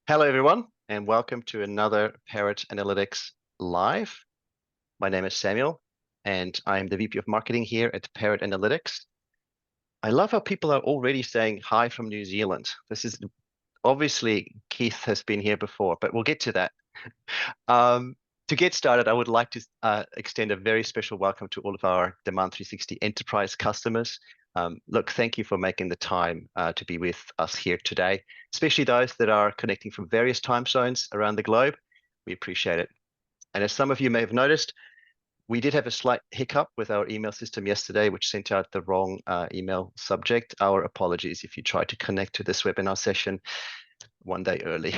Hello, everyone, and welcome to another Parrot Analytics Live. My name is Samuel, and I'm the VP of Marketing here at Parrot Analytics. I love how people are already saying hi from New Zealand. This is obviously Keith has been here before, but we'll get to that. Um, to get started, I would like to extend a very special welcome to all of our Demand 360 enterprise customers. Look, thank you for making the time to be with us here today, especially those that are connecting from various time zones around the globe. We appreciate it. And as some of you may have noticed, we did have a slight hiccup with our email system yesterday, which sent out the wrong email subject. Our apologies if you tried to connect to this webinar session one day early.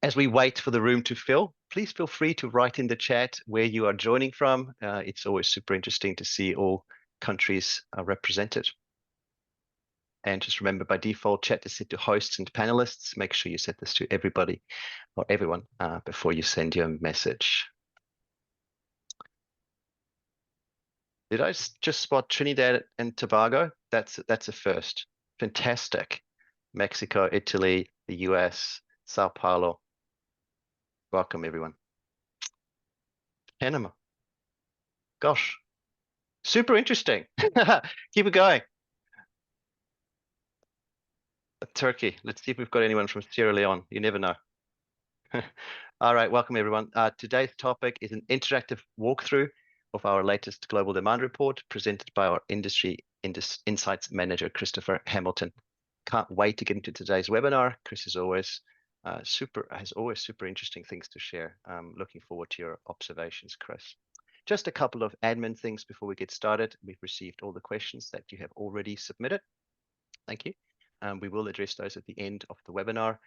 As we wait for the room to fill, please feel free to write in the chat where you are joining from. It's always super interesting to see all countries represented. And just remember, by default, chat is set to hosts and panelists. Make sure you set this to everybody or everyone before you send your message. Did I just spot Trinidad and Tobago? That's a first. Fantastic. Mexico, Italy, the US, Sao Paulo. Welcome, everyone. Panama. Gosh, super interesting. Keep it going. Turkey. Let's see if we've got anyone from Sierra Leone. You never know. All right, welcome everyone. Today's topic is an interactive walkthrough of our latest global demand report presented by our industry insights manager, Christofer Hamilton. Can't wait to get into today's webinar. Chris is always super interesting things to share. Looking forward to your observations, Chris. Just a couple of admin things before we get started. We've received all the questions that you have already submitted. Thank you. We will address those at the end of the webinar.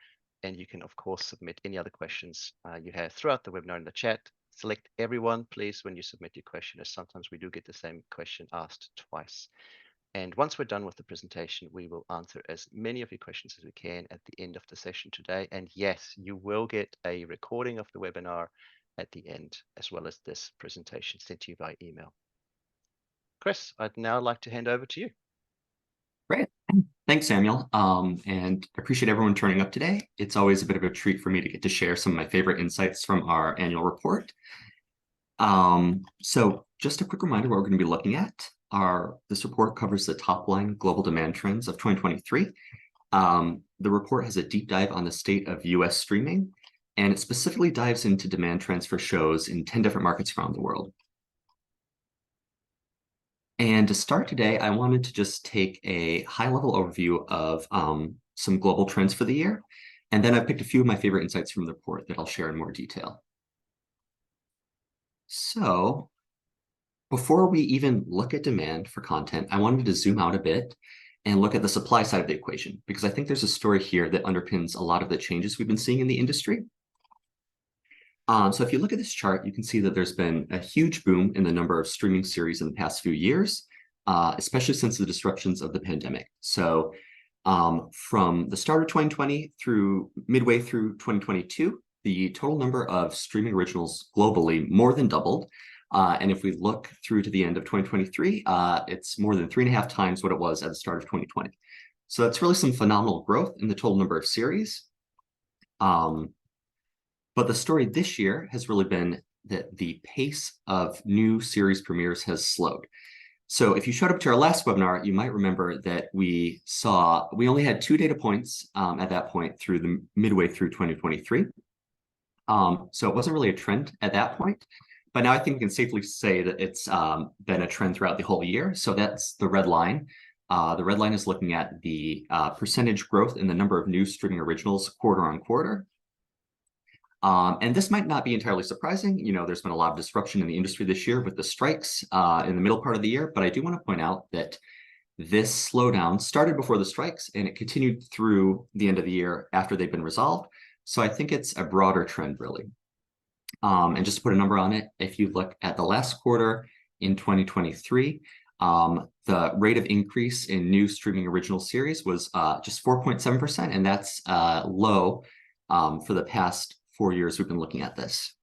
And you can, of course, submit any other questions you have throughout the webinar in the chat. Select everyone, please, when you submit your question, as sometimes we do get the same question asked twice. And once we're done with the presentation, we will answer as many of your questions as we can at the end of the session today. And yes, you will get a recording of the webinar at the end, as well as this presentation sent to you by email. Chris, I'd now like to hand over to you. Great. Thanks, Samuel. And I appreciate everyone turning up today. It's always a bit of a treat for me to get to share some of my favorite insights from our annual report. So just a quick reminder what we're going to be looking at. This report covers the top line global demand trends of 2023. The report has a deep dive on the state of US streaming, and it specifically dives into demand trends for shows in 10 different markets around the world. And to start today, I wanted to just take a high-level overview of some global trends for the year. And then I picked a few of my favorite insights from the report that I'll share in more detail. So before we even look at demand for content, I wanted to zoom out a bit and look at the supply side of the equation, because I think there's a story here that underpins a lot of the changes we've been seeing in the industry. So if you look at this chart, you can see that there's been a huge boom in the number of streaming series in the past few years, especially since the disruptions of the pandemic. So from the start of 2020 through midway through 2022, the total number of streaming originals globally more than doubled. And if we look through to the end of 2023, it's more than 3.5 times what it was at the start of 2020. So that's really some phenomenal growth in the total number of series. But the story this year has really been that the pace of new series premieres has slowed. So if you showed up to our last webinar, you might remember that we only had 2 data points at that point through the midway through 2023. So it wasn't really a trend at that point. But now I think we can safely say that it's been a trend throughout the whole year. So that's the red line. The red line is looking at the percentage growth in the number of new streaming originals quarter on quarter. And this might not be entirely surprising. You know, there's been a lot of disruption in the industry this year with the strikes in the middle part of the year. But I do want to point out that this slowdown started before the strikes and it continued through the end of the year after they've been resolved. So I think it's a broader trend, really. And just to put a number on it, if you look at the last quarter in 2023, the rate of increase in new streaming original series was just 4.7%. And that's low for the past 4 years we've been looking at this.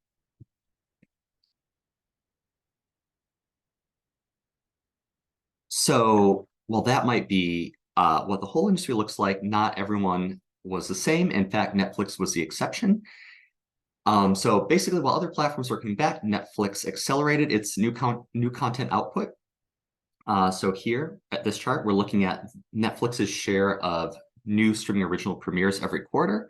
So, well, that might be what the whole industry looks like. Not everyone was the same. In fact, Netflix was the exception. So basically, while other platforms were coming back, Netflix accelerated its new content output. So here at this chart, we're looking at Netflix's share of new streaming original premieres every quarter.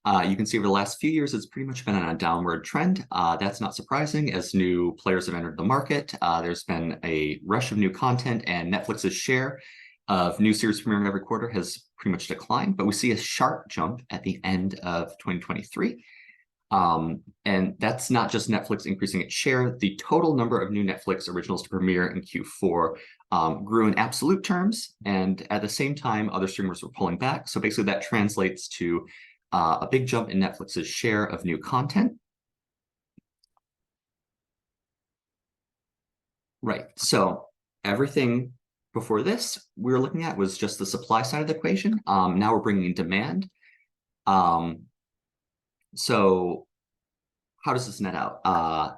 You can see over the last few years, it's pretty much been on a downward trend. That's not surprising as new players have entered the market. There's been a rush of new content, and Netflix's share of new series premiering every quarter has pretty much declined, but we see a sharp jump at the end of 2023. And that's not just Netflix increasing its share. The total number of new Netflix originals to premiere in Q4 grew in absolute terms, and at the same time, other streamers were pulling back. So basically that translates to a big jump in Netflix's share of new content. Right, so everything before this we were looking at was just the supply side of the equation. Now we're bringing in demand. So how does this net out?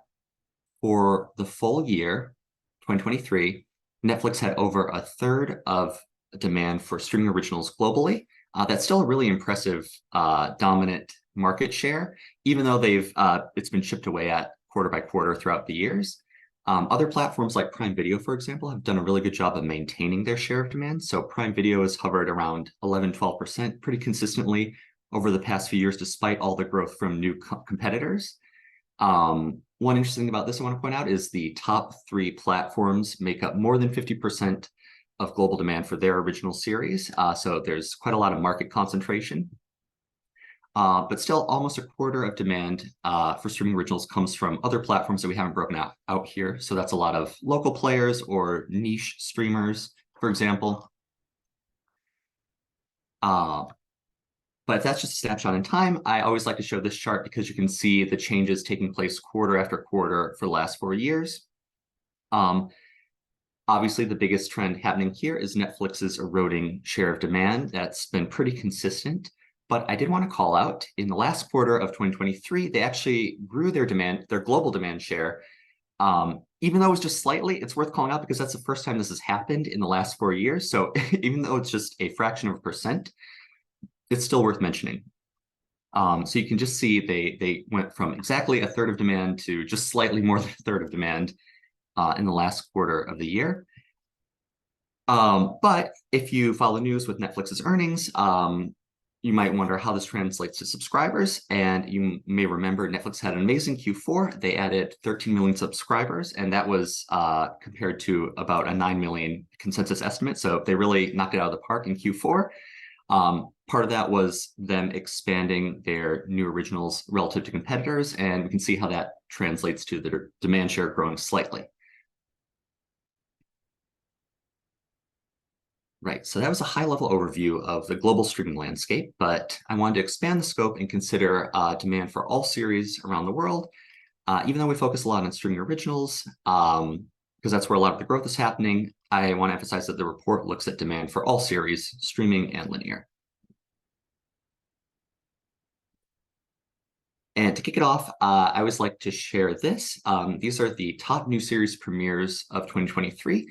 For the full year, 2023, Netflix had over a third of demand for streaming originals globally. That's still a really impressive dominant market share, even though it's been chipped away at quarter by quarter throughout the years. Other platforms like Prime Video, for example, have done a really good job of maintaining their share of demand. So Prime Video has hovered around 11-12% pretty consistently over the past few years, despite all the growth from new competitors. One interesting thing about this I want to point out is the top 3 platforms make up more than 50% of global demand for their original series. So there's quite a lot of market concentration. But still, almost a quarter of demand for streaming originals comes from other platforms that we haven't broken out here. So that's a lot of local players or niche streamers, for example. But that's just a snapshot in time. I always like to show this chart because you can see the changes taking place quarter after quarter for the last 4 years. Obviously, the biggest trend happening here is Netflix's eroding share of demand. That's been pretty consistent. But I did want to call out, in the last quarter of 2023, they actually grew their global demand share. Even though it was just slightly, it's worth calling out because that's the first time this has happened in the last 4 years. So even though it's just a fraction of a percent, it's still worth mentioning. So you can just see they went from exactly a third of demand to just slightly more than a third of demand in the last quarter of the year. But if you follow news with Netflix's earnings, you might wonder how this translates to subscribers. And you may remember Netflix had an amazing Q4. They added 13 million subscribers, and that was compared to about a 9 million consensus estimate. So they really knocked it out of the park in Q4. Part of that was them expanding their new originals relative to competitors, and we can see how that translates to the demand share growing slightly. Right, so that was a high-level overview of the global streaming landscape, but I wanted to expand the scope and consider demand for all series around the world, even though we focus a lot on streaming originals, because that's where a lot of the growth is happening. I want to emphasize that the report looks at demand for all series, streaming and linear. And to kick it off, I always like to share this. These are the top new series premieres of 2023.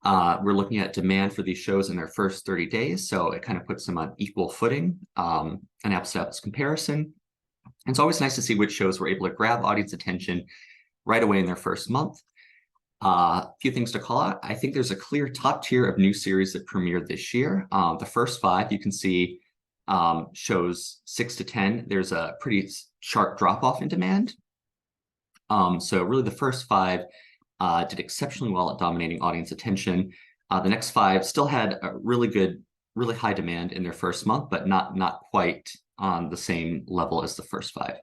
We're looking at demand for these shows in their first 30 days, so it kind of puts them on equal footing, an apples-to-apples comparison. And it's always nice to see which shows were able to grab audience attention right away in their first month. A few things to call out. I think there's a clear top tier of new series that premiered this year. The first 5, you can see shows 6 to 10. There's a pretty sharp drop-off in demand. So really the first 5 did exceptionally well at dominating audience attention. The next 5 still had a really high demand in their first month, but not quite on the same level as the first 5.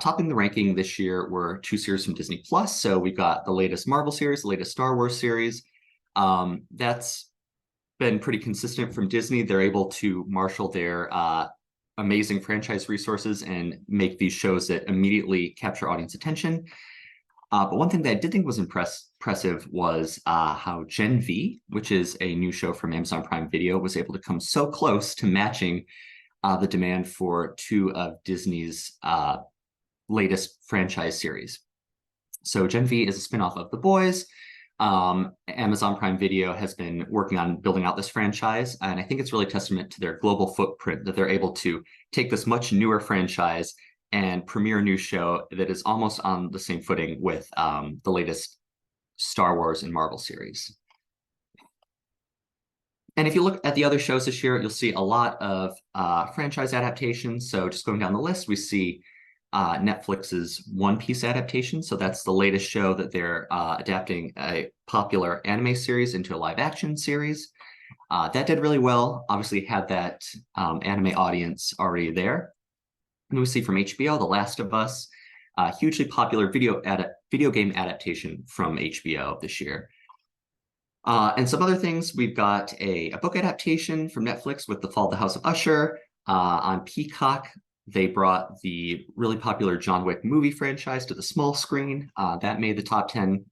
Topping the ranking this year were 2 series from Disney Plus. So we've got the latest Marvel series, the latest Star Wars series. That's been pretty consistent from Disney. They're able to marshal their amazing franchise resources and make these shows that immediately capture audience attention. But one thing that I did think was impressive was how Gen V, which is a new show from Amazon Prime Video, was able to come so close to matching the demand for 2 of Disney's latest franchise series. So Gen V is a spinoff of The Boys. Amazon Prime Video has been working on building out this franchise, and I think it's really a testament to their global footprint that they're able to take this much newer franchise and premiere a new show that is almost on the same footing with the latest Star Wars and Marvel series. And if you look at the other shows this year, you'll see a lot of franchise adaptations. So just going down the list, we see Netflix's One Piece adaptation. So that's the latest show that they're adapting a popular anime series into a live action series. That did really well, obviously had that anime audience already there. And we see from HBO, The Last of Us, a hugely popular video game adaptation from HBO this year. And some other things, we've got a book adaptation from Netflix with The Fall of the House of Usher. On Peacock, they brought the really popular John Wick movie franchise to the small screen. That made the top 10.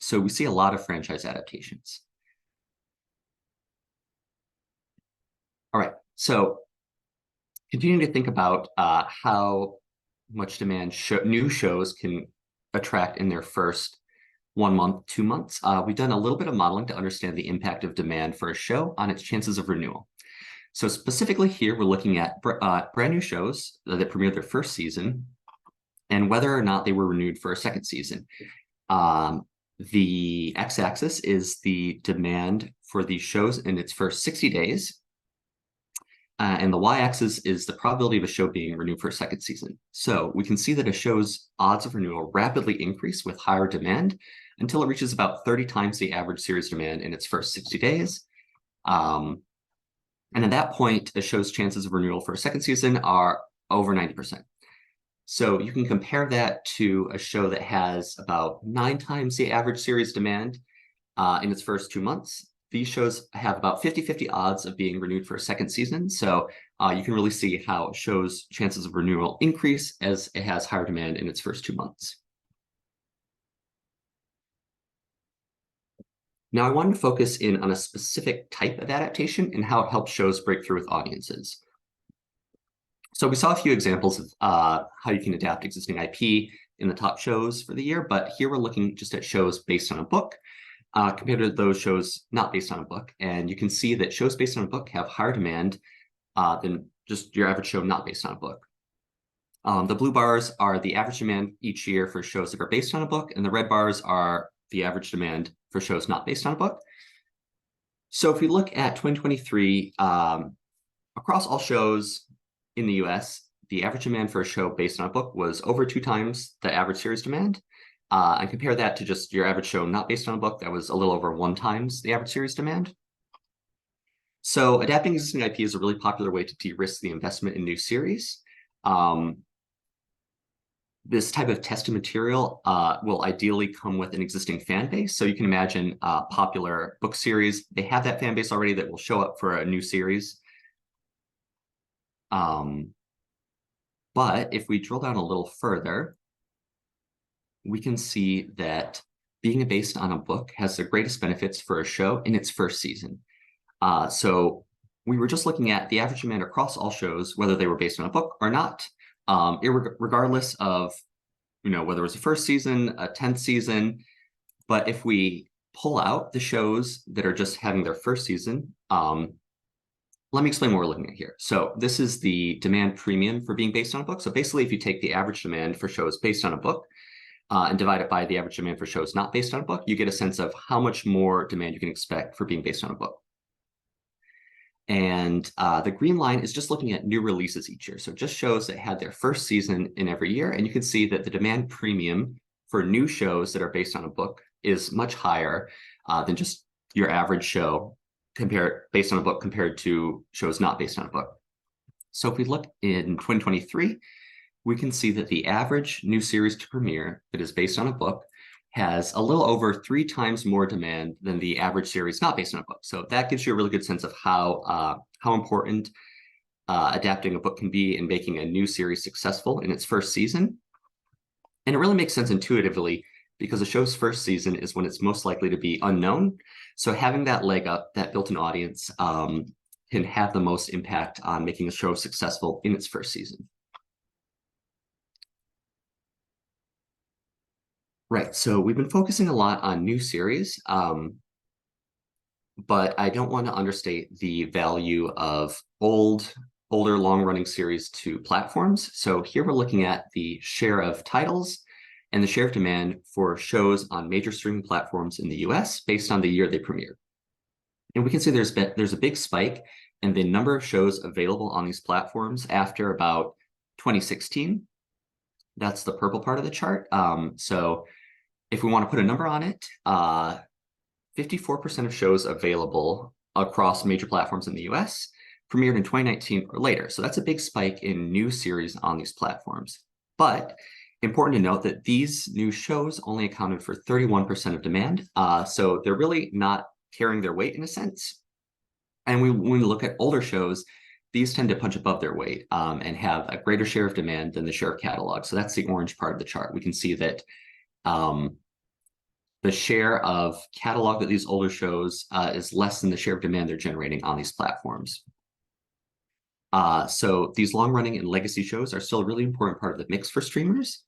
So we see a lot of franchise adaptations. All right, so continuing to think about how much demand new shows can attract in their first 1 month, 2 months. We've done a little bit of modeling to understand the impact of demand for a show on its chances of renewal. So specifically here, we're looking at brand new shows that premiered their first season and whether or not they were renewed for a second season. The x-axis is the demand for these shows in its first 60 days. And the y-axis is the probability of a show being renewed for a second season. So we can see that a show's odds of renewal rapidly increase with higher demand until it reaches about 30 times the average series demand in its first 60 days. And at that point, a show's chances of renewal for a second season are over 90%. So you can compare that to a show that has about 9 times the average series demand in its first 2 months. These shows have about 50-50 odds of being renewed for a second season. So you can really see how a show's chances of renewal increase as it has higher demand in its first 2 months. Now, I wanted to focus in on a specific type of adaptation and how it helps shows break through with audiences. So we saw a few examples of how you can adapt existing IP in the top shows for the year, but here we're looking just at shows based on a book compared to those shows not based on a book. And you can see that shows based on a book have higher demand than just your average show not based on a book. The blue bars are the average demand each year for shows that are based on a book, and the red bars are the average demand for shows not based on a book. So if we look at 2023, across all shows in the US, the average demand for a show based on a book was over 2 times the average series demand. And compare that to just your average show not based on a book, that was a little over 1 times the average series demand. So adapting existing IP is a really popular way to de-risk the investment in new series. This type of tested material will ideally come with an existing fan base. So you can imagine a popular book series, they have that fan base already that will show up for a new series. But if we drill down a little further, we can see that being based on a book has the greatest benefits for a show in its first season. So we were just looking at the average demand across all shows, whether they were based on a book or not, regardless of whether it was a first season, a 10th season. But if we pull out the shows that are just having their first season, let me explain what we're looking at here. So this is the demand premium for being based on a book. So basically, if you take the average demand for shows based on a book and divide it by the average demand for shows not based on a book, you get a sense of how much more demand you can expect for being based on a book. And the green line is just looking at new releases each year. So it just shows that had their first season in every year. And you can see that the demand premium for new shows that are based on a book is much higher than just your average show based on a book compared to shows not based on a book. So if we look in 2023, we can see that the average new series to premiere that is based on a book has a little over 3 times more demand than the average series not based on a book. So that gives you a really good sense of how important adapting a book can be in making a new series successful in its first season. And it really makes sense intuitively because a show's first season is when it's most likely to be unknown. So having that leg up, that built-in audience, can have the most impact on making a show successful in its first season. Right. So we've been focusing a lot on new series, but I don't want to understate the value of older, long-running series to platforms. So here we're looking at the share of titles and the share of demand for shows on major streaming platforms in the US based on the year they premiered. And we can see there's a big spike in the number of shows available on these platforms after about 2016. That's the purple part of the chart. So if we want to put a number on it, 54% of shows available across major platforms in the US premiered in 2019 or later. So that's a big spike in new series on these platforms. But important to note that these new shows only accounted for 31% of demand. So they're really not carrying their weight in a sense. And when we look at older shows, these tend to punch above their weight and have a greater share of demand than the share of catalog. So that's the orange part of the chart. We can see that the share of catalog that these older shows is less than the share of demand they're generating on these platforms. So these long-running and legacy shows are still a really important part of the mix for streamers.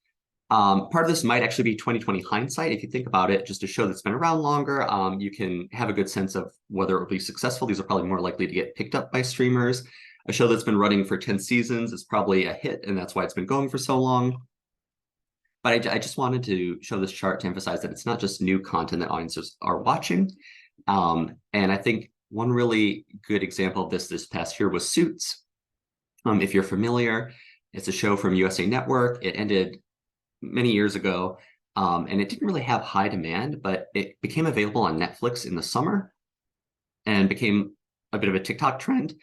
Part of this might actually be 2020 hindsight. If you think about it, just a show that's been around longer, you can have a good sense of whether it will be successful. These are probably more likely to get picked up by streamers. A show that's been running for 10 seasons is probably a hit, and that's why it's been going for so long. But I just wanted to show this chart to emphasize that it's not just new content that audiences are watching. And I think one really good example of this past year was Suits. If you're familiar, it's a show from USA Network. It ended many years ago, and it didn't really have high demand, but it became available on Netflix in the summer and became a bit of a TikTok trend.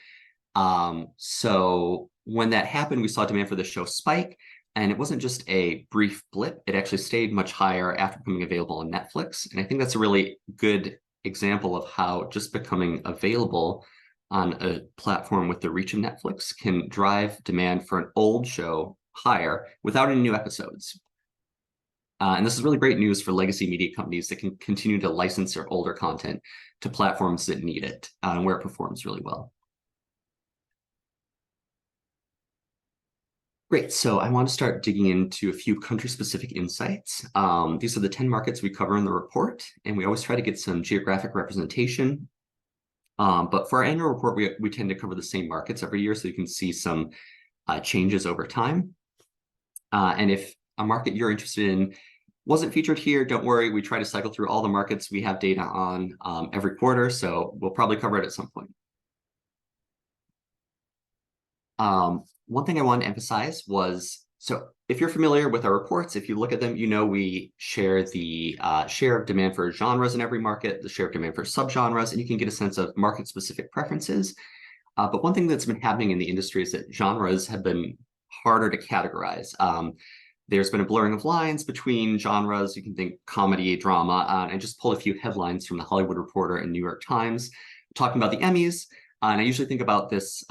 So when that happened, we saw demand for the show spike. And it wasn't just a brief blip, it actually stayed much higher after becoming available on Netflix. And I think that's a really good example of how just becoming available on a platform with the reach of Netflix can drive demand for an old show higher without any new episodes. And this is really great news for legacy media companies that can continue to license their older content to platforms that need it and where it performs really well. Great, so I want to start digging into a few country-specific insights. These are the 10 markets we cover in the report, and we always try to get some geographic representation. But for our annual report, we tend to cover the same markets every year, so you can see some changes over time. And if a market you're interested in wasn't featured here, don't worry, we try to cycle through all the markets we have data on every quarter, so we'll probably cover it at some point. One thing I wanted to emphasize was, so if you're familiar with our reports, if you look at them, you know we share the share of demand for genres in every market, the share of demand for subgenres, and you can get a sense of market-specific preferences. But one thing that's been happening in the industry is that genres have been harder to categorize. There's been a blurring of lines between genres. You can think comedy, drama, and I just pulled a few headlines from the Hollywood Reporter and New York Times talking about the Emmys. And I usually think about this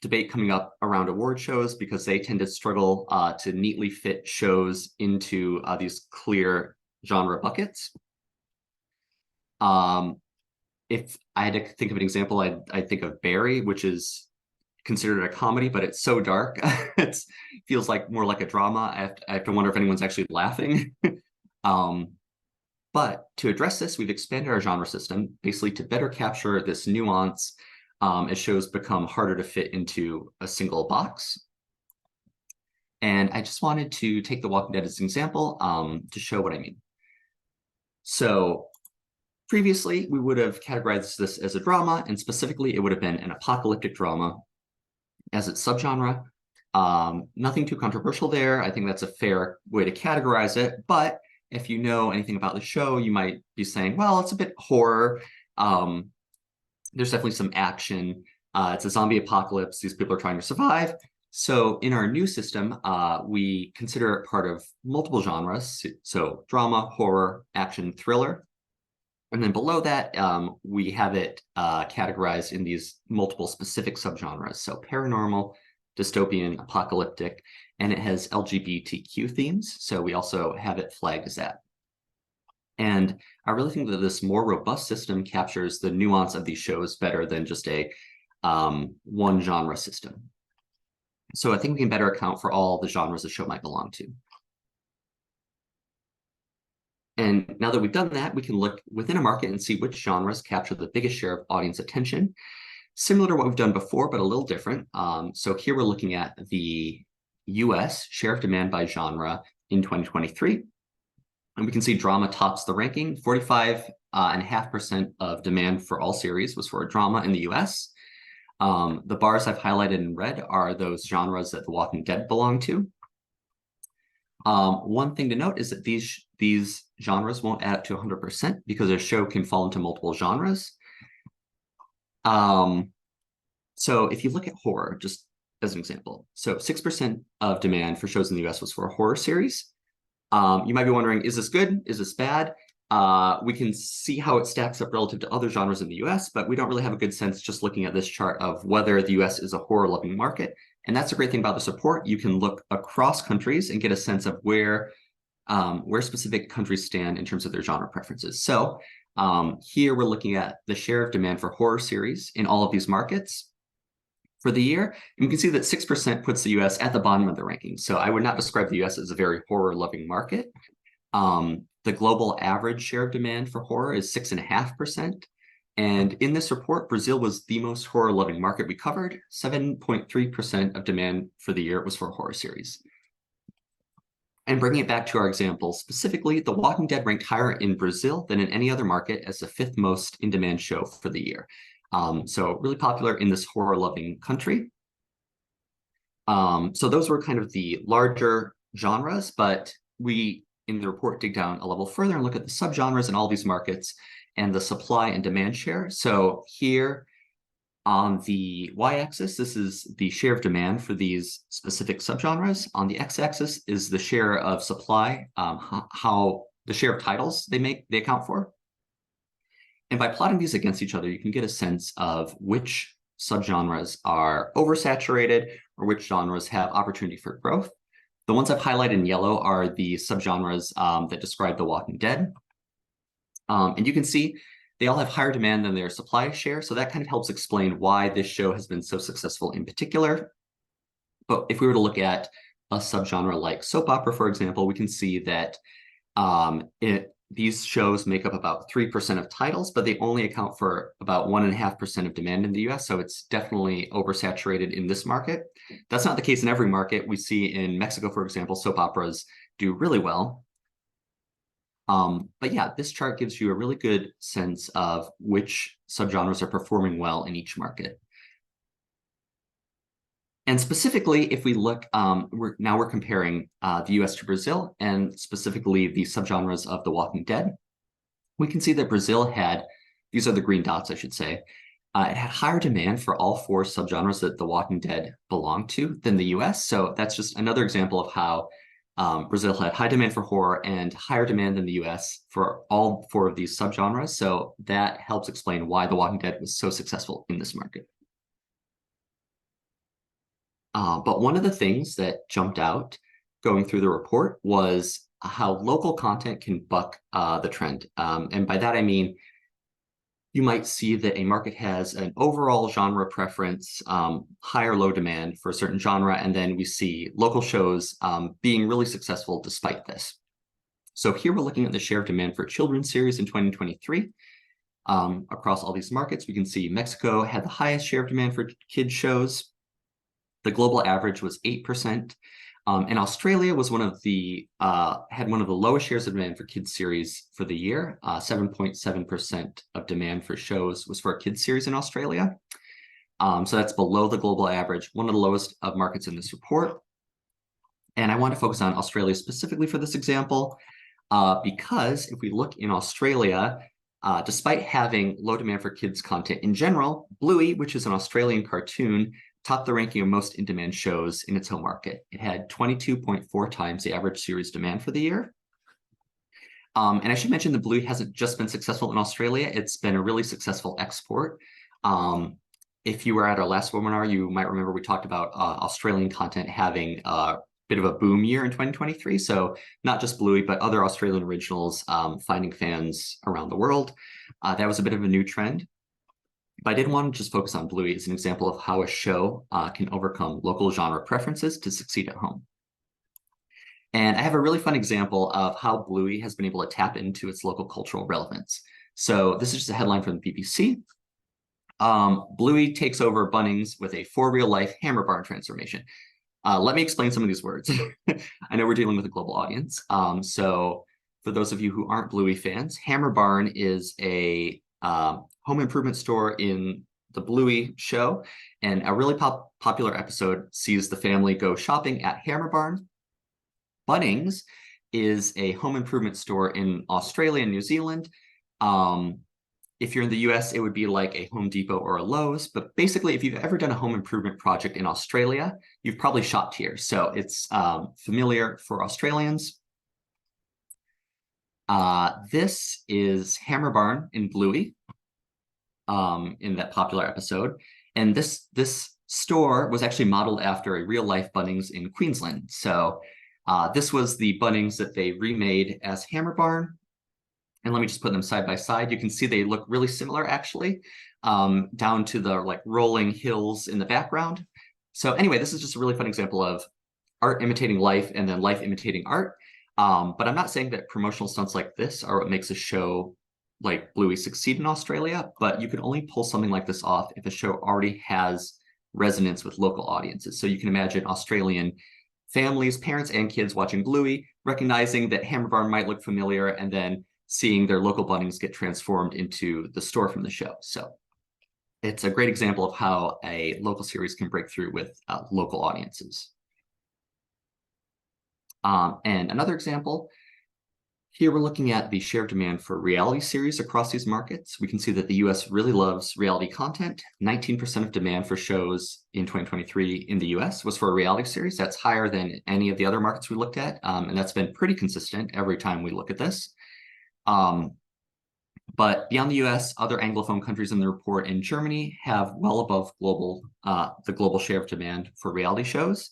debate coming up around award shows because they tend to struggle to neatly fit shows into these clear genre buckets. If I had to think of an example, I'd think of Barry, which is considered a comedy, but it's so dark. It feels like more like a drama. I have to wonder if anyone's actually laughing. But to address this, we've expanded our genre system basically to better capture this nuance as shows become harder to fit into a single box. And I just wanted to take The Walking Dead as an example to show what I mean. So previously, we would have categorized this as a drama, and specifically, it would have been an apocalyptic drama as its subgenre. Nothing too controversial there. I think that's a fair way to categorize it. But if you know anything about the show, you might be saying, well, it's a bit horror. There's definitely some action. It's a zombie apocalypse. These people are trying to survive. So in our new system, we consider it part of multiple genres. So drama, horror, action, thriller. And then below that, we have it categorized in these multiple specific subgenres. So paranormal, dystopian, apocalyptic, and it has LGBTQ themes. So we also have it flagged as that. And I really think that this more robust system captures the nuance of these shows better than just a one genre system. So I think we can better account for all the genres the show might belong to. And now that we've done that, we can look within a market and see which genres capture the biggest share of audience attention, similar to what we've done before, but a little different. So here we're looking at the US share of demand by genre in 2023. And we can see drama tops the ranking. 45.5% of demand for all series was for a drama in the US. The bars I've highlighted in red are those genres that The Walking Dead belong to. One thing to note is that these genres won't add up to 100% because a show can fall into multiple genres. So if you look at horror, just as an example, so 6% of demand for shows in the US was for a horror series. You might be wondering, is this good? Is this bad? We can see how it stacks up relative to other genres in the US, but we don't really have a good sense just looking at this chart of whether the US is a horror-loving market. And that's the great thing about this report. You can look across countries and get a sense of where specific countries stand in terms of their genre preferences. So here we're looking at the share of demand for horror series in all of these markets for the year. And you can see that 6% puts the US at the bottom of the ranking. So I would not describe the US as a very horror-loving market. The global average share of demand for horror is 6.5%. And in this report, Brazil was the most horror-loving market we covered. 7.3% of demand for the year was for a horror series. And bringing it back to our example, specifically, The Walking Dead ranked higher in Brazil than in any other market as the 5th most in-demand show for the year. So really popular in this horror-loving country. So those were kind of the larger genres, but we, in the report, dig down a level further and look at the subgenres in all these markets and the supply and demand share. So here on the y-axis, this is the share of demand for these specific subgenres. On the x-axis is the share of supply, how the share of titles they account for. And by plotting these against each other, you can get a sense of which subgenres are oversaturated or which genres have opportunity for growth. The ones I've highlighted in yellow are the subgenres that describe The Walking Dead. And you can see they all have higher demand than their supply share. So that kind of helps explain why this show has been so successful in particular. But if we were to look at a subgenre like soap opera, for example, we can see that these shows make up about 3% of titles, but they only account for about 1.5% of demand in the US. So it's definitely oversaturated in this market. That's not the case in every market. We see in Mexico, for example, soap operas do really well. But yeah, this chart gives you a really good sense of which subgenres are performing well in each market. And specifically, if we look, we're comparing the US to Brazil, and specifically the subgenres of The Walking Dead. We can see that Brazil had, these are the green dots, I should say, it had higher demand for all 4 subgenres that The Walking Dead belonged to than the US. So that's just another example of how Brazil had high demand for horror and higher demand than the US for all 4 of these subgenres. So that helps explain why The Walking Dead was so successful in this market. But one of the things that jumped out going through the report was how local content can buck the trend. And by that, I mean, you might see that a market has an overall genre preference, high or low demand for a certain genre, and then we see local shows being really successful despite this. So here we're looking at the share of demand for children's series in 2023. Across all these markets, we can see Mexico had the highest share of demand for kids shows. The global average was 8%. And Australia was had one of the lowest shares of demand for kids series for the year. 7.7% of demand for shows was for a kids series in Australia. So that's below the global average, one of the lowest of markets in this report. And I want to focus on Australia specifically for this example, because if we look in Australia, despite having low demand for kids content in general, Bluey, which is an Australian cartoon, topped the ranking of most in-demand shows in its home market. It had 22.4 times the average series demand for the year. And I should mention that Bluey hasn't just been successful in Australia, it's been a really successful export. If you were at our last webinar, you might remember we talked about Australian content having a bit of a boom year in 2023. So not just Bluey, but other Australian originals finding fans around the world. That was a bit of a new trend. But I didn't want to just focus on Bluey as an example of how a show can overcome local genre preferences to succeed at home. And I have a really fun example of how Bluey has been able to tap into its local cultural relevance. So this is just a headline from the BBC. Bluey takes over Bunnings with a for real life Hammer Barn transformation. Let me explain some of these words. I know we're dealing with a global audience. So for those of you who aren't Bluey fans, Hammer Barn is a home improvement store in the Bluey show. And a really popular episode sees the family go shopping at Hammer Barn. Bunnings is a home improvement store in Australia and New Zealand. If you're in the US, it would be like a Home Depot or a Lowe's. But basically, if you've ever done a home improvement project in Australia, you've probably shopped here. So it's familiar for Australians. This is Hammer Barn in Bluey in that popular episode. And this store was actually modeled after a real life Bunnings in Queensland. So this was the Bunnings that they remade as Hammer Barn. And let me just put them side by side. You can see they look really similar, actually, down to the like rolling hills in the background. So anyway, this is just a really fun example of art imitating life and then life imitating art. But I'm not saying that promotional stunts like this are what makes a show like Bluey succeed in Australia, but you can only pull something like this off if a show already has resonance with local audiences. So you can imagine Australian families, parents and kids watching Bluey, recognizing that Hammer Barn might look familiar, and then seeing their local Bunnings get transformed into the store from the show. So it's a great example of how a local series can break through with local audiences. And another example, here we're looking at the share of demand for reality series across these markets. We can see that the US really loves reality content. 19% of demand for shows in 2023 in the US was for a reality series. That's higher than any of the other markets we looked at. And that's been pretty consistent every time we look at this. But beyond the US, other Anglophone countries in the report in Germany have well above the global share of demand for reality shows.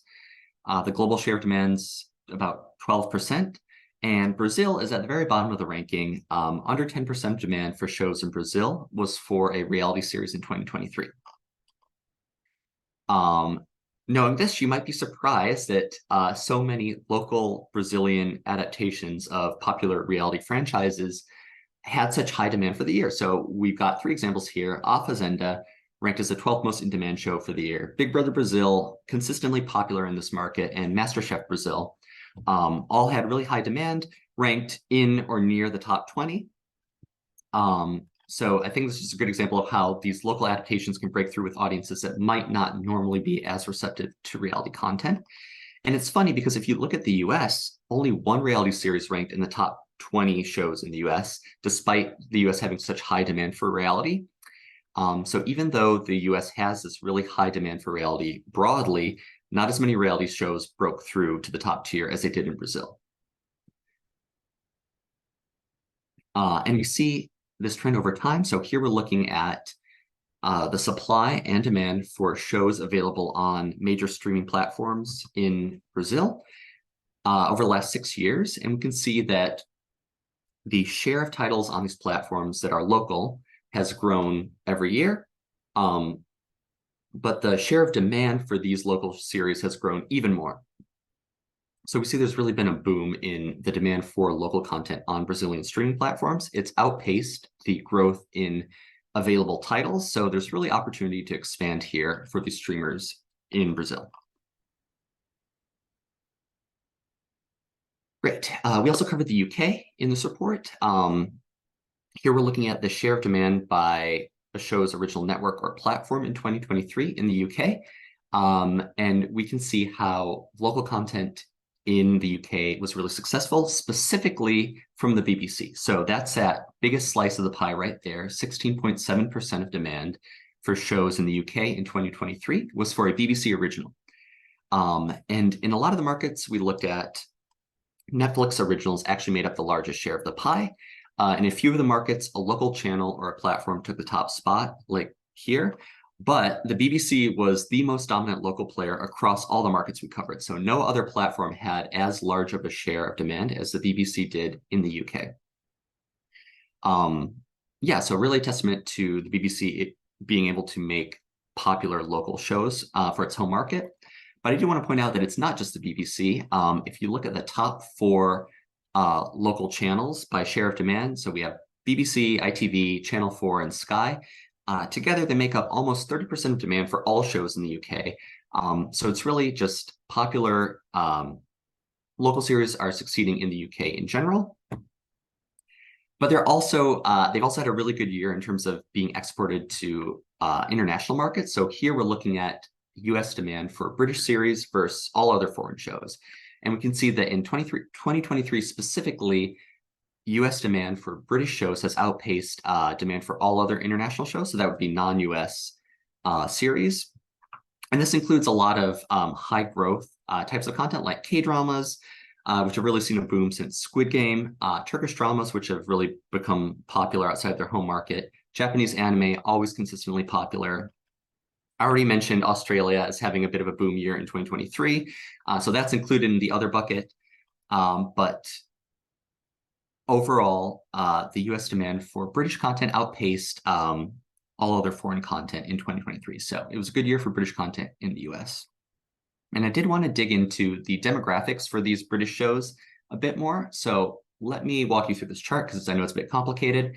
The global share of demand's about 12%, and Brazil is at the very bottom of the ranking. Under 10% demand for shows in Brazil was for a reality series in 2023. Knowing this, you might be surprised that so many local Brazilian adaptations of popular reality franchises had such high demand for the year. So we've got 3 examples here. A Fazenda, ranked as the 12th most in-demand show for the year. Big Brother Brazil, consistently popular in this market, and MasterChef Brazil, all had really high demand, ranked in or near the top 20. So I think this is a good example of how these local adaptations can break through with audiences that might not normally be as receptive to reality content. And it's funny because if you look at the US, only 1 reality series ranked in the top 20 shows in the US, despite the US having such high demand for reality. So even though the US has this really high demand for reality broadly, not as many reality shows broke through to the top tier as they did in Brazil. And you see this trend over time. So here we're looking at the supply and demand for shows available on major streaming platforms in Brazil over the last 6 years. And we can see that the share of titles on these platforms that are local has grown every year. But the share of demand for these local series has grown even more. So we see there's really been a boom in the demand for local content on Brazilian streaming platforms. It's outpaced the growth in available titles. So there's really opportunity to expand here for these streamers in Brazil. Great. We also covered the UK in this report. Here we're looking at the share of demand by a show's original network or platform in 2023 in the UK. And we can see how local content in the UK was really successful, specifically from the BBC. So that's that biggest slice of the pie right there. 16.7% of demand for shows in the UK in 2023 was for a BBC original. And in a lot of the markets we looked at, Netflix originals actually made up the largest share of the pie. In a few of the markets, a local channel or a platform took the top spot, like here. But the BBC was the most dominant local player across all the markets we covered. So no other platform had as large of a share of demand as the BBC did in the UK. Yeah, so really testament to the BBC being able to make popular local shows for its home market. But I do want to point out that it's not just the BBC. If you look at the top 4 local channels by share of demand, so we have BBC, ITV, Channel 4, and Sky. Together, they make up almost 30% of demand for all shows in the UK. So it's really just popular local series are succeeding in the UK in general. But they've also had a really good year in terms of being exported to international markets. So here we're looking at US demand for British series versus all other foreign shows. And we can see that in 2023 specifically, US demand for British shows has outpaced demand for all other international shows. So that would be non-US series. And this includes a lot of high growth types of content like K-dramas, which have really seen a boom since Squid Game, Turkish dramas, which have really become popular outside their home market, Japanese anime, always consistently popular. I already mentioned Australia as having a bit of a boom year in 2023. So that's included in the other bucket. But overall, the US demand for British content outpaced all other foreign content in 2023. So it was a good year for British content in the US. And I did want to dig into the demographics for these British shows a bit more. So let me walk you through this chart because I know it's a bit complicated.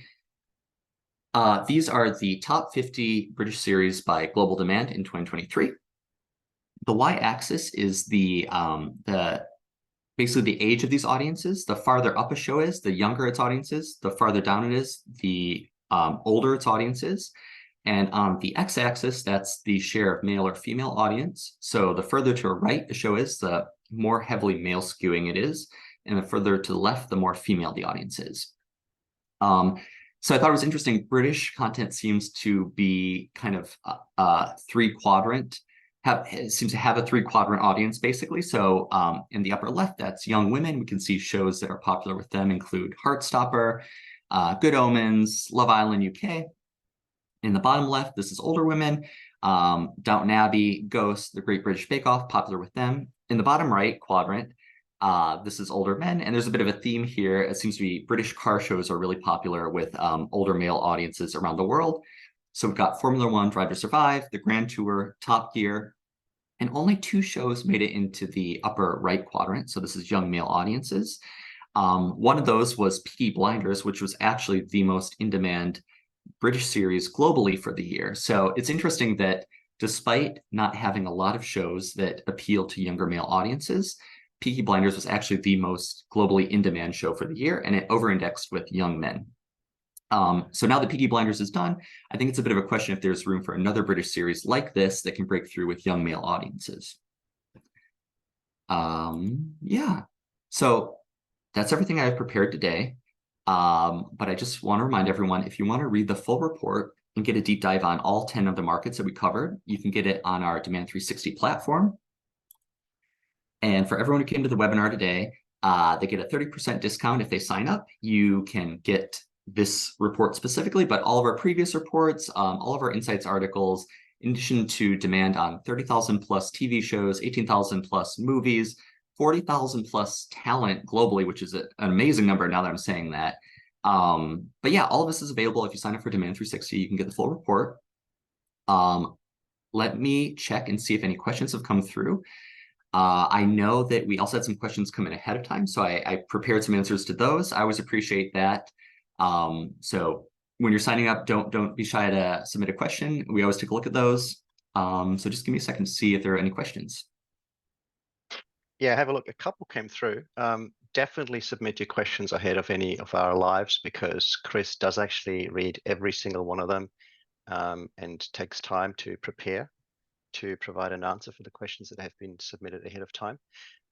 These are the top 50 British series by global demand in 2023. The y-axis is basically the age of these audiences. The farther up a show is, the younger its audience is. The farther down it is, the older its audience is. And on the x-axis, that's the share of male or female audience. So the further to the right a show is, the more heavily male skewing it is. And the further to the left, the more female the audience is. So I thought it was interesting. British content seems to be kind of seems to have a 3-quadrant audience, basically. So in the upper left, that's young women. We can see shows that are popular with them include Heartstopper, Good Omens, Love Island UK. In the bottom left, this is older women, Downton Abbey, Ghost, The Great British Bake Off, popular with them. In the bottom right quadrant, this is older men, and there's a bit of a theme here. It seems to be British car shows are really popular with older male audiences around the world. So we've got Formula One, Drive to Survive, the Grand Tour, Top Gear, and only 2 shows made it into the upper right quadrant. So this is young male audiences. One of those was Peaky Blinders, which was actually the most in-demand British series globally for the year. So it's interesting that despite not having a lot of shows that appeal to younger male audiences, Peaky Blinders was actually the most globally in-demand show for the year, and it over-indexed with young men. So now that Peaky Blinders is done, I think it's a bit of a question if there's room for another British series like this that can break through with young male audiences. Yeah, so that's everything I've prepared today. But I just want to remind everyone, if you want to read the full report and get a deep dive on all 10 of the markets that we covered, you can get it on our Demand 360 platform. And for everyone who came to the webinar today, they get a 30% discount if they sign up. You can get this report specifically, but all of our previous reports, all of our insights articles, in addition to demand on 30,000 plus TV shows, 18,000 plus movies, 40,000 plus talent globally, which is an amazing number now that I'm saying that. But yeah, all of this is available. If you sign up for Demand 360, you can get the full report. Let me check and see if any questions have come through. I know that we also had some questions come in ahead of time, so I prepared some answers to those. I always appreciate that. So when you're signing up, don't be shy to submit a question. We always take a look at those. So just give me a second to see if there are any questions. Yeah, have a look. A couple came through. Definitely submit your questions ahead of any of our lives, because Chris does actually read every single one of them and takes time to prepare to provide an answer for the questions that have been submitted ahead of time.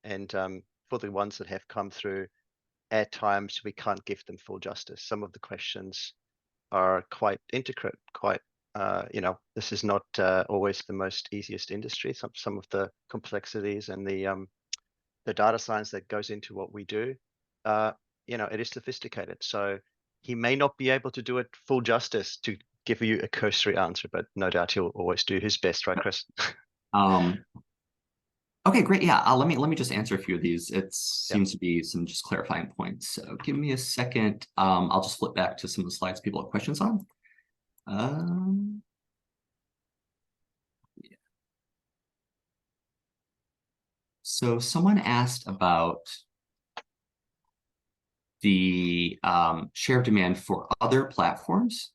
And for the ones that have come through, at times we can't give them full justice. Some of the questions are quite intricate, quite this is not always the most easiest industry. Some of the complexities and the data science that goes into what we do, it is sophisticated. So he may not be able to do it full justice to give you a cursory answer, but no doubt he'll always do his best, right, Chris? Okay, great. Yeah, let me just answer a few of these. It seems to be some just clarifying points. So give me a second. I'll just flip back to some of the slides people have questions on. Yeah. So someone asked about the share of demand for other platforms.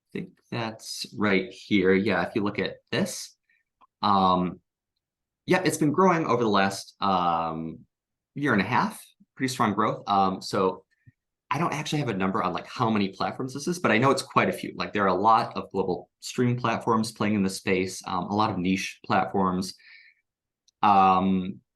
I think that's right here. Yeah, if you look at this, yeah, it's been growing over the last year and a half, pretty strong growth. So I don't actually have a number on like how many platforms this is, but I know it's quite a few. Like there are a lot of global streaming platforms playing in the space, a lot of niche platforms.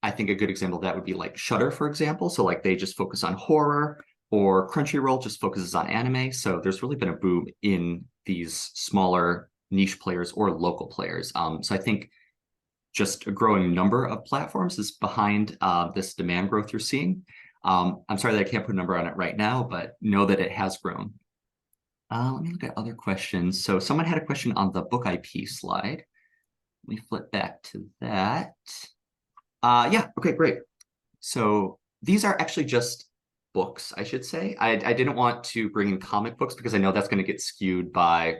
I think a good example of that would be like Shudder, for example. So like they just focus on horror, or Crunchyroll just focuses on anime. So there's really been a boom in these smaller niche players or local players. So I think just a growing number of platforms is behind this demand growth you're seeing. I'm sorry that I can't put a number on it right now, but know that it has grown. Let me look at other questions. So someone had a question on the book IP slide. Let me flip back to that. Yeah, okay, great. So these are actually just books, I should say. I didn't want to bring in comic books because I know that's going to get skewed by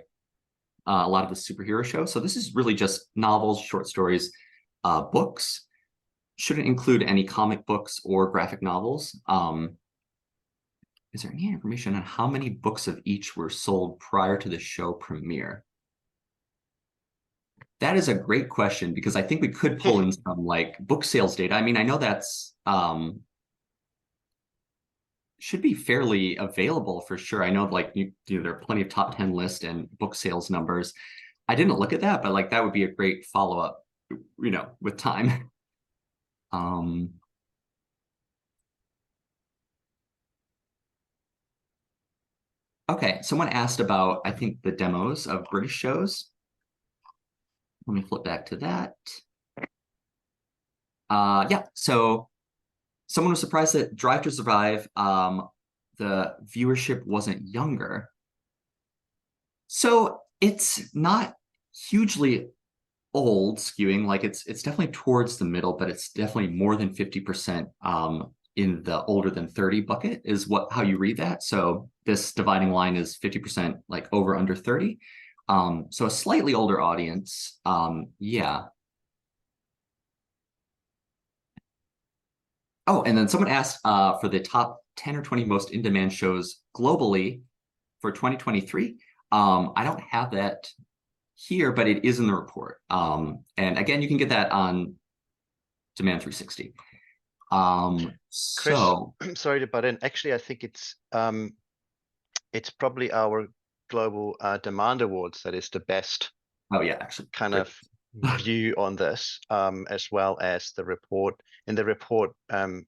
a lot of the superhero shows. So this is really just novels, short stories, books. Shouldn't include any comic books or graphic novels. Is there any information on how many books of each were sold prior to the show premiere? That is a great question because I think we could pull in some like book sales data. I mean, I know that's should be fairly available for sure. I know like there are plenty of top 10 list and book sales numbers. I didn't look at that, but like that would be a great follow-up, with time. Okay, someone asked about, I think, the demos of British shows. Let me flip back to that. Yeah, so someone was surprised that Drive to Survive, the viewership wasn't younger. So it's not hugely old skewing, like it's definitely towards the middle, but it's definitely more than 50% in the older than 30 bucket is how you read that. So this dividing line is 50% like over under 30. So a slightly older audience. Yeah. Oh, and then someone asked for the top 10 or 20 most in-demand shows globally for 2023. I don't have that here, but it is in the report. And again, you can get that on Demand 360. Chris, So sorry to butt in. Actually, I think it's probably our global demand awards that is the best oh yeah, actually kind great. of view on this, as well as the report. In the report, the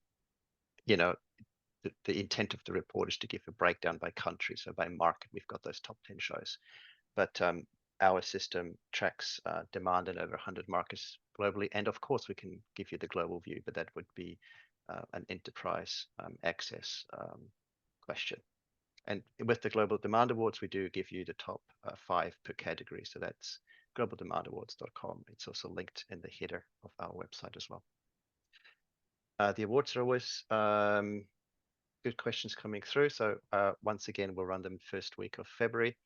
intent of the report is to give a breakdown by country, so by market. We've got those top 10 shows, but our system tracks demand in over 100 markets globally, and of course we can give you the global view, but that would be an enterprise access question. And with the Global Demand Awards, we do give you the top 5 per category. So that's globaldemandawards.com. It's also linked in the header of our website as well. The awards are always good questions coming through. So once again, we'll run them first week of February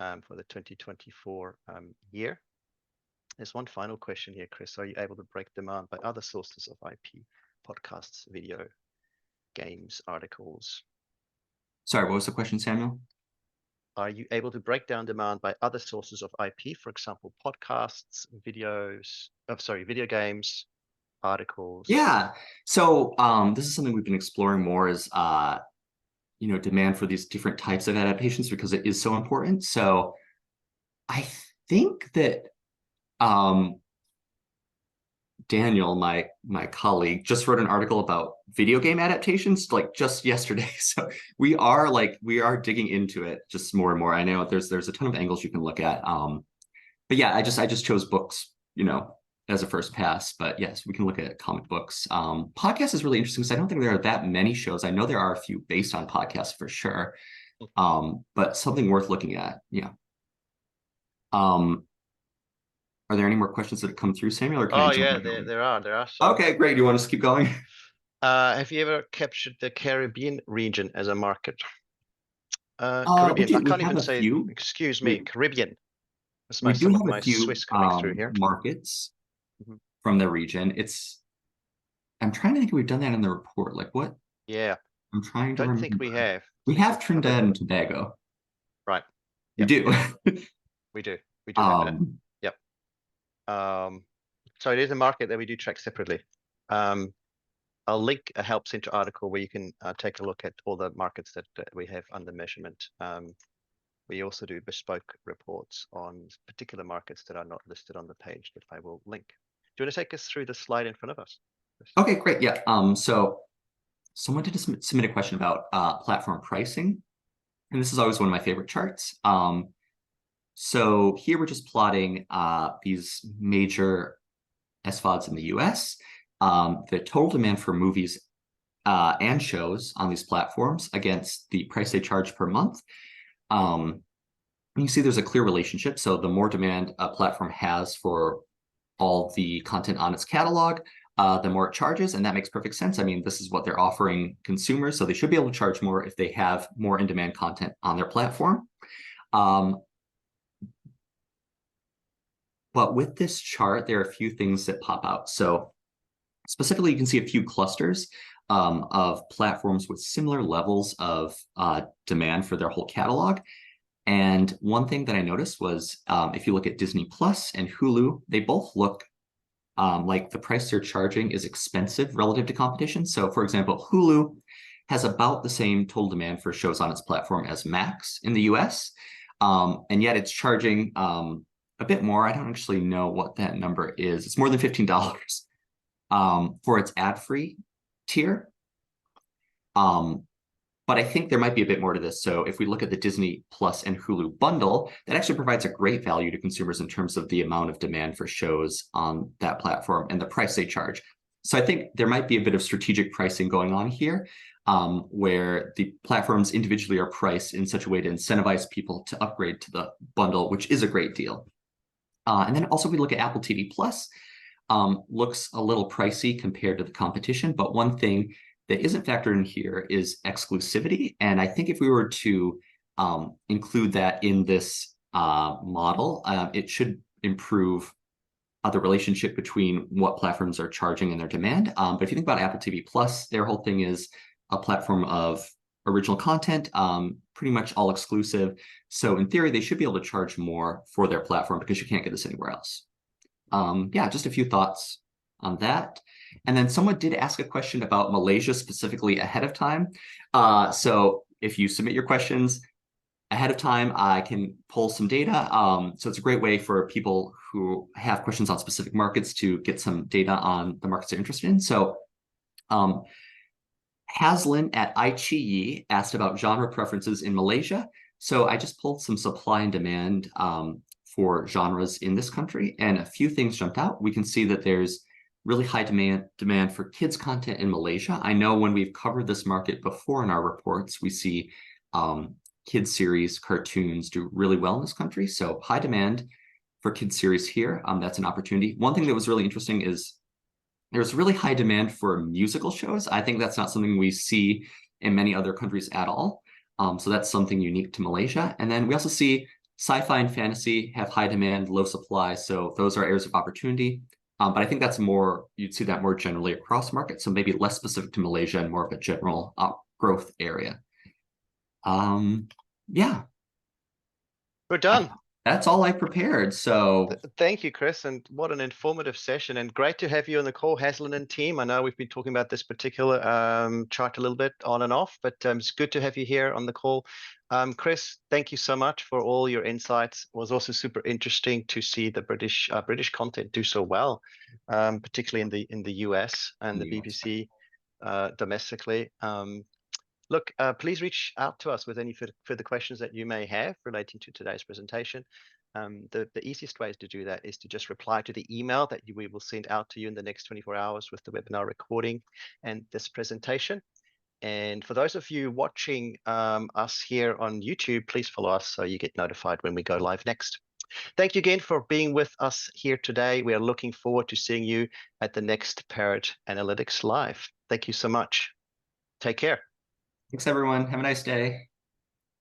for the 2024 year. There's one final question here, Chris. Are you able to break demand by other sources of IP, podcasts, video, games, articles? Sorry, what was the question, Samuel? Are you able to break down demand by other sources of IP, for example, podcasts, videos, video games, articles? Yeah. So this is something we've been exploring more is demand for these different types of adaptations because it is so important. So I think that Daniel, my colleague, just wrote an article about video game adaptations like just yesterday. So we are digging into it just more and more. I know there's a ton of angles you can look at. But yeah, I just chose books, as a first pass. But yes, we can look at comic books. Podcast is really interesting because I don't think there are that many shows. I know there are a few based on podcasts for sure. But something worth looking at. Yeah. Are there any more questions that have come through, Samuel, or can I jump yeah, back on? there are some. Okay, great. You want us to keep going? Have you ever captured the Caribbean region as a market? We Caribbean. I do. We can't have even a say, few. excuse me, We Caribbean. That's we do some of have a my few Swiss coming through here. markets Mhm. from the region. It's I'm trying to think if we've done that in the report. Like what? Yeah, I'm trying to don't think remember. we have. We Let's have just have a Trinidad and Tobago. right. We Yep, do. we do. We do have that. Um, Yep. So it is a market that we do track separately. Um, I'll link a Help Center article where you can take a look at all the markets that we have under measurement. We also do bespoke reports on particular markets that are not listed on the page that I will link. Do you want to take us through the slide in front of us? okay, great. Yeah. So someone did submit a question about platform pricing, and this is always one of my favorite charts. So here we're just plotting these major SVODs in the US, the total demand for movies and shows on these platforms against the price they charge per month. You see there's a clear relationship. So the more demand a platform has for all the content on its catalog, the more it charges, and that makes perfect sense. I mean, this is what they're offering consumers, so they should be able to charge more if they have more in-demand content on their platform. But with this chart, there are a few things that pop out. So specifically, you can see a few clusters of platforms with similar levels of demand for their whole catalog. And one thing that I noticed was if you look at Disney Plus and Hulu, they both look like the price they're charging is expensive relative to competition. So for example, Hulu has about the same total demand for shows on its platform as Max in the US. And yet it's charging a bit more. I don't actually know what that number is. It's more than $15 for its ad-free tier. But I think there might be a bit more to this. So if we look at the Disney Plus and Hulu bundle, that actually provides a great value to consumers in terms of the amount of demand for shows on that platform and the price they charge. So I think there might be a bit of strategic pricing going on here, where the platforms individually are priced in such a way to incentivize people to upgrade to the bundle, which is a great deal. And then also we look at Apple TV Plus, looks a little pricey compared to the competition, but one thing that isn't factored in here is exclusivity. And I think if we were to include that in this model, it should improve the relationship between what platforms are charging and their demand. But if you think about Apple TV Plus, their whole thing is a platform of original content, pretty much all exclusive. So in theory, they should be able to charge more for their platform because you can't get this anywhere else. Yeah, just a few thoughts on that. And then someone did ask a question about Malaysia specifically ahead of time. So if you submit your questions ahead of time, I can pull some data. So it's a great way for people who have questions on specific markets to get some data on the markets they're interested in. So Haslin at iQIYI asked about genre preferences in Malaysia. So I just pulled some supply and demand for genres in this country, and a few things jumped out. We can see that there's really high demand for kids content in Malaysia. I know when we've covered this market before in our reports, we see kids series, cartoons do really well in this country. So high demand for kids series here. That's an opportunity. One thing that was really interesting is there's really high demand for musical shows. I think that's not something we see in many other countries at all. So that's something unique to Malaysia. And then we also see sci-fi and fantasy have high demand, low supply. So those are areas of opportunity. But I think that's more, you'd see that more generally across markets. So maybe less specific to Malaysia and more of a general growth area. Yeah. We're done. That's all I prepared. So Thank you, Chris, and what an informative session, and great to have you on the call, Haslin and team. I know we've been talking about this particular chart a little bit on and off, but it's good to have you here on the call. Chris, thank you so much for all your insights. It was also super interesting to see the British content do so well, particularly in the US and the BBC domestically. Look, please reach out to us with any further questions that you may have relating to today's presentation. The easiest way to do that is to just reply to the email that we will send out to you in the next 24 hours with the webinar recording and this presentation. And for those of you watching us here on YouTube, please follow us so you get notified when we go live next. Thank you again for being with us here today. We are looking forward to seeing you at the next Parrot Analytics Live. Thank you so much. Take care. thanks, everyone. Have a nice day.